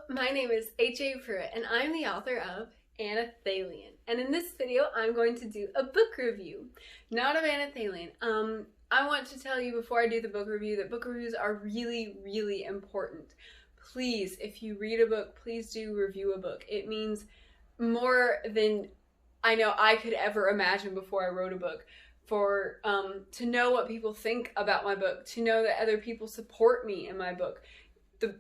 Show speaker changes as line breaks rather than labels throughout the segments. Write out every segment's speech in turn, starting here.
my name is HAPruitt and I'm the author of Anathalion. And in this video, I'm going to do a book review, not of Anathalion. I want to tell you before I do the book review that book reviews are really, really important. Please, if you read a book, please do review a book. It means more than I know I could ever imagine before I wrote a book. To know what people think about my book, to know that other people support me in my book.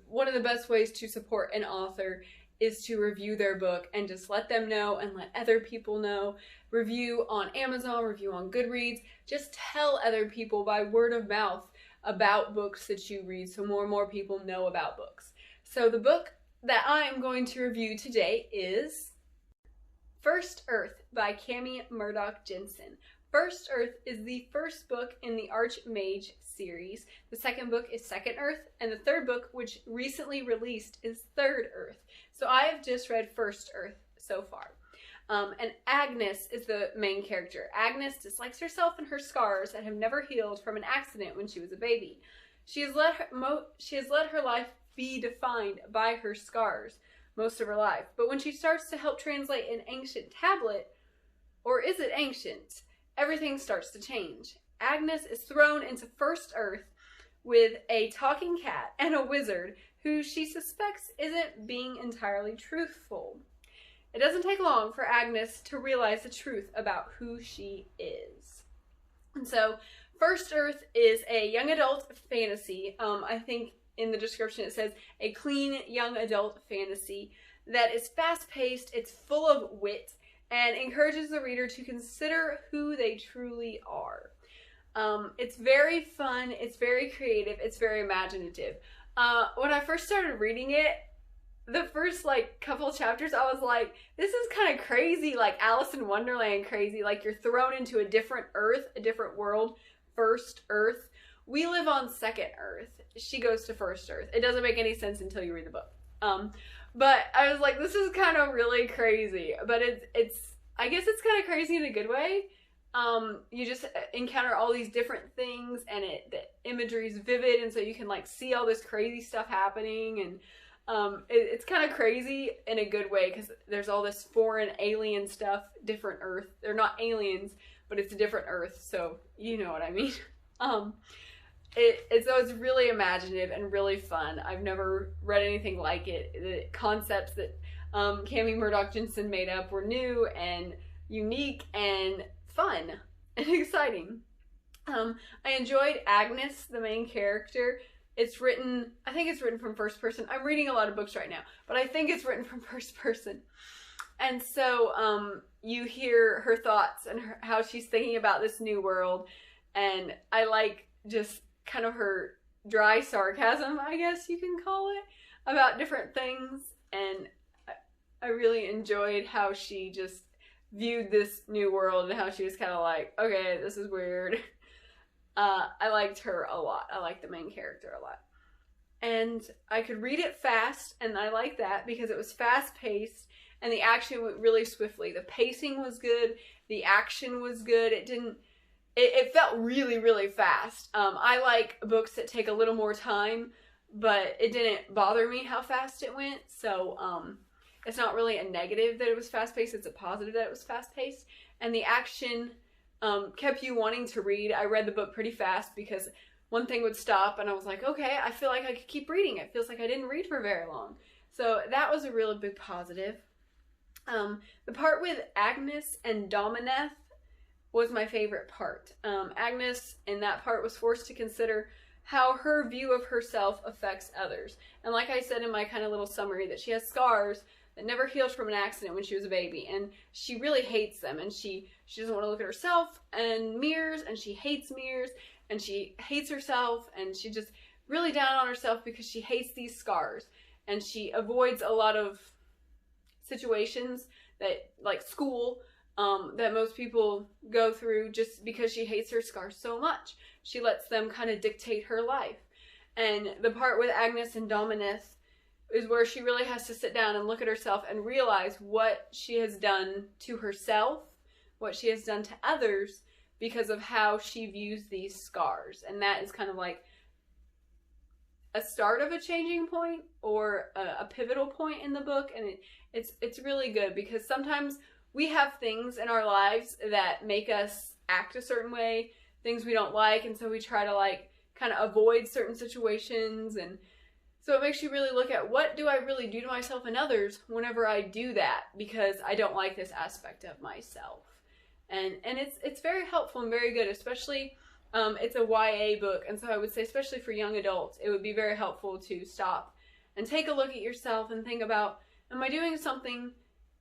One of the best ways to support an author is to review their book and just let them know and let other people know. Review on Amazon, review on Goodreads. Just tell other people by word of mouth about books that you read so more and more people know about books. So the book that I'm going to review today is First Earth by Cami Murdock Jensen. First Earth is the first book in the Archmage series. The second book is Second Earth, and the third book, which recently released, is Third Earth. So I have just read First Earth so far. And Agnes is the main character. Agnes dislikes herself and her scars that have never healed from an accident when she was a baby. She has let her life be defined by her scars most of her life. But when she starts to help translate an ancient tablet, or is it ancient? Everything starts to change. Agnes is thrown into First Earth with a talking cat and a wizard who she suspects isn't being entirely truthful. It doesn't take long for Agnes to realize the truth about who she is. And so, First Earth is a young adult fantasy. I think in the description it says a clean young adult fantasy that is fast-paced, it's full of wit, and encourages the reader to consider who they truly are. It's very fun, it's very creative, it's very imaginative. When I first started reading it, the first couple chapters, I was like, this is kind of crazy, like Alice in Wonderland crazy, like you're thrown into a different Earth, a different world, First Earth. We live on Second Earth. She goes to First Earth. It doesn't make any sense until you read the book. But I was like, this is kind of really crazy. But I guess it's kind of crazy in a good way. You just encounter all these different things, and the imagery is vivid, and so you can see all this crazy stuff happening, and it's kind of crazy in a good way because there's all this foreign alien stuff, different Earth. They're not aliens, but it's a different Earth, so you know what I mean. So it's really imaginative and really fun. I've never read anything like it. The concepts that Cami Murdock Jensen made up were new and unique and fun and exciting. I enjoyed Agnes, the main character. I think it's written from first person. I'm reading a lot of books right now, but I think it's written from first person. And so you hear her thoughts and how she's thinking about this new world. And I like just kind of her dry sarcasm, I guess you can call it, about different things. And I really enjoyed how she just viewed this new world and how she was kind of like, okay, this is weird. I liked her a lot. I liked the main character a lot. And I could read it fast, and I liked that because it was fast-paced and the action went really swiftly. The pacing was good. The action was good. It felt really, really fast. I like books that take a little more time, but it didn't bother me how fast it went. So it's not really a negative that it was fast-paced. It's a positive that it was fast-paced. And the action kept you wanting to read. I read the book pretty fast because one thing would stop and I was like, okay, I feel like I could keep reading. It feels like I didn't read for very long. So that was a really big positive. The part with Agnes and Dominath was my favorite part. Agnes in that part was forced to consider how her view of herself affects others. And like I said in my kind of little summary, that she has scars that never healed from an accident when she was a baby, and she really hates them, and she doesn't want to look at herself and mirrors, and she hates mirrors, and she hates herself, and she's just really down on herself because she hates these scars, and she avoids a lot of situations that, like school, that most people go through just because she hates her scars so much. She lets them kind of dictate her life. And the part with Agnes and Dominath is where she really has to sit down and look at herself and realize what she has done to herself, what she has done to others because of how she views these scars. And that is kind of like a start of a changing point or a pivotal point in the book, and it's really good because sometimes we have things in our lives that make us act a certain way, things we don't like, and so we try to like kind of avoid certain situations, and so it makes you really look at what do I really do to myself and others whenever I do that because I don't like this aspect of myself. And it's very helpful and very good, especially it's a YA book, and so I would say especially for young adults, it would be very helpful to stop and take a look at yourself and think about, am I doing something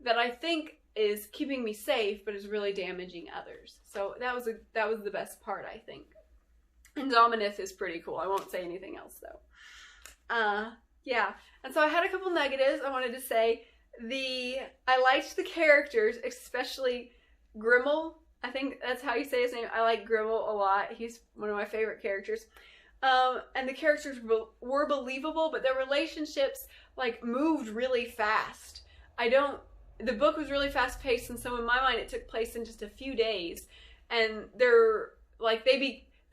that I think is keeping me safe but is really damaging others? So that was the best part, I think. And Dominath is pretty cool. I won't say anything else though. Yeah. And so I had a couple negatives I wanted to say. I liked the characters, especially Grimmel. I think that's how you say his name. I like Grimmel a lot. He's one of my favorite characters. And the characters were believable, but their relationships like moved really fast. The book was really fast paced, and so in my mind it took place in just a few days. And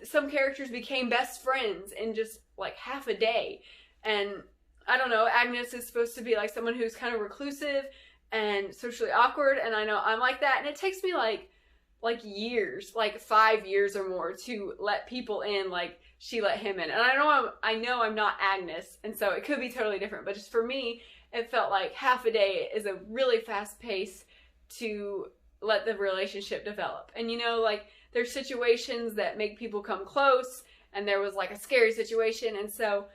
some characters became best friends in just like half a day. And I don't know, Agnes is supposed to be like someone who's kind of reclusive and socially awkward, and I know I'm like that, and it takes me like years, like 5 years or more to let people in like she let him in. And I know I'm not Agnes, and so it could be totally different, but just for me, it felt like half a day is a really fast pace to let the relationship develop. And you know, like there's situations that make people come close, and there was like a scary situation, and so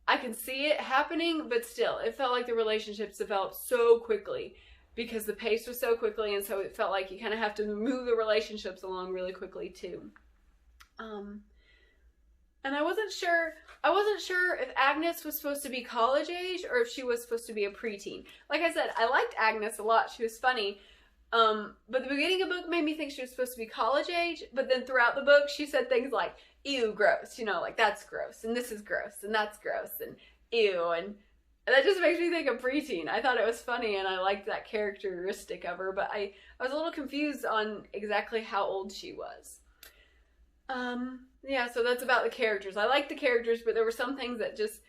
I can see it happening, but still, it felt like the relationships developed so quickly because the pace was so quickly, and so it felt like you kind of have to move the relationships along really quickly too. And I wasn't sure if Agnes was supposed to be college age or if she was supposed to be a preteen. Like I said, I liked Agnes a lot. She was funny. But the beginning of the book made me think she was supposed to be college age, but then throughout the book she said things like, ew, gross, you know, like that's gross, and this is gross, and that's gross, and ew, and that just makes me think of preteen. I thought it was funny, and I liked that characteristic of her, but I was a little confused on exactly how old she was. Yeah, so that's about the characters. I liked the characters, but there were some things that just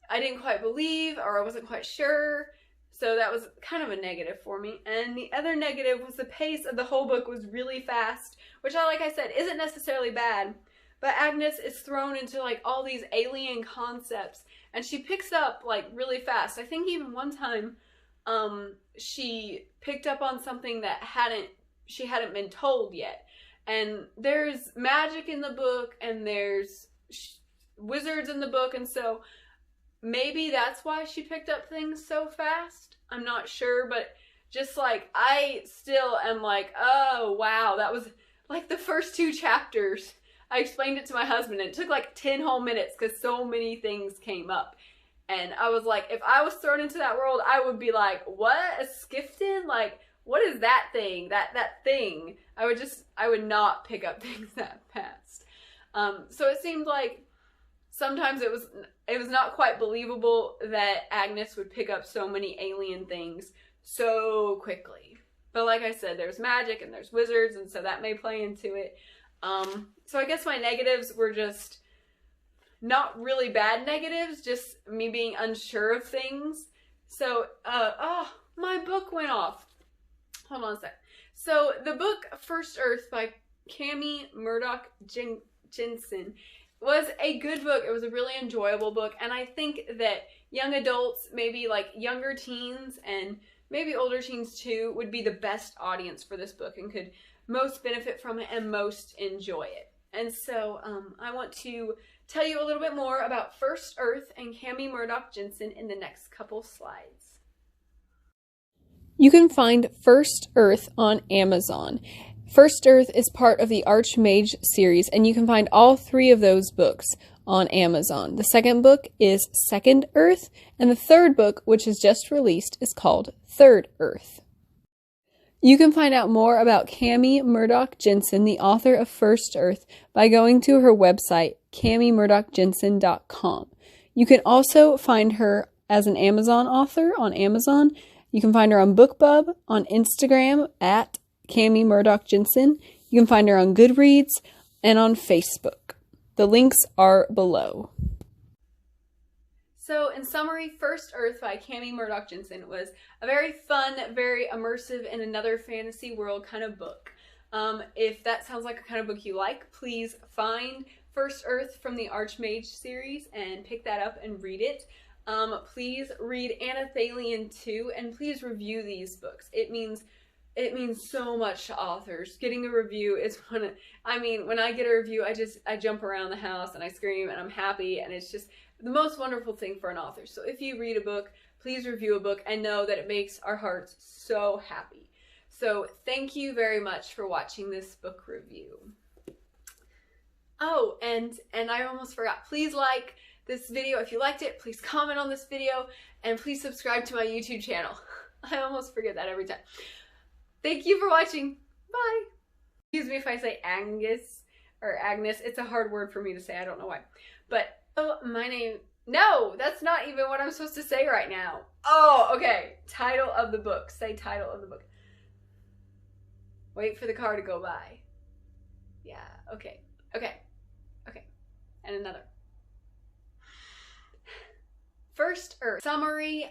I didn't quite believe, or I wasn't quite sure. So that was kind of a negative for me. And the other negative was the pace of the whole book was really fast, which like I said, isn't necessarily bad. But Agnes is thrown into like all these alien concepts, and she picks up like really fast. I think even one time she picked up on something that she hadn't been told yet. And there's magic in the book, and there's wizards in the book, and so maybe that's why she picked up things so fast. I'm not sure, but just like I still am like, oh wow, that was like the first 2 chapters. I explained it to my husband, and it took like 10 whole minutes because so many things came up. And I was like, if I was thrown into that world, I would be like, what? A Skifton? Like, what is that thing? That thing? I would not pick up things that fast. So it seemed like sometimes it was not quite believable that Agnes would pick up so many alien things so quickly. But like I said, there's magic and there's wizards, and so that may play into it. So I guess my negatives were just not really bad negatives, just me being unsure of things. So, my book went off. Hold on a sec. So the book First Earth by Cami Murdock Jensen was a good book. It was a really enjoyable book, and I think that young adults, maybe like younger teens and maybe older teens too, would be the best audience for this book and could most benefit from it and most enjoy it. And so I want to tell you a little bit more about First Earth and Cami Murdock Jensen in the next couple slides.
You can find First Earth on Amazon. First Earth is part of the Archmage series, and you can find all 3 of those books on Amazon. The second book is Second Earth, and the third book, which is just released, is called Third Earth. You can find out more about Cami Murdock Jensen, the author of First Earth, by going to her website, camimurdockjensen.com. You can also find her as an Amazon author on Amazon. You can find her on BookBub, on Instagram at Cami Murdock Jensen. You can find her on Goodreads and on Facebook. The links are below.
So in summary, First Earth by Cami Murdock Jensen was a very fun, very immersive, in another fantasy world kind of book. If that sounds like a kind of book you like, please find First Earth from the Archmage series and pick that up and read it. Please read Anathalion too, and please review these books. It means so much to authors. Getting a review is when I get a review, I jump around the house and I scream and I'm happy, and it's just the most wonderful thing for an author. So if you read a book, please review a book and know that it makes our hearts so happy. So thank you very much for watching this book review. Oh, and I almost forgot. Please like this video if you liked it. Please comment on this video, and please subscribe to my YouTube channel. I almost forget that every time. Thank you for watching. Bye. Excuse me if I say Angus or Agnes. It's a hard word for me to say. I don't know why. But, oh, my name. No, that's not even what I'm supposed to say right now. Oh, okay. Title of the book. Say title of the book. Wait for the car to go by. Yeah, okay. Okay. Okay. And another. First Earth. Summary.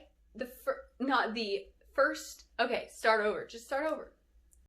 Okay, start over. Just start over.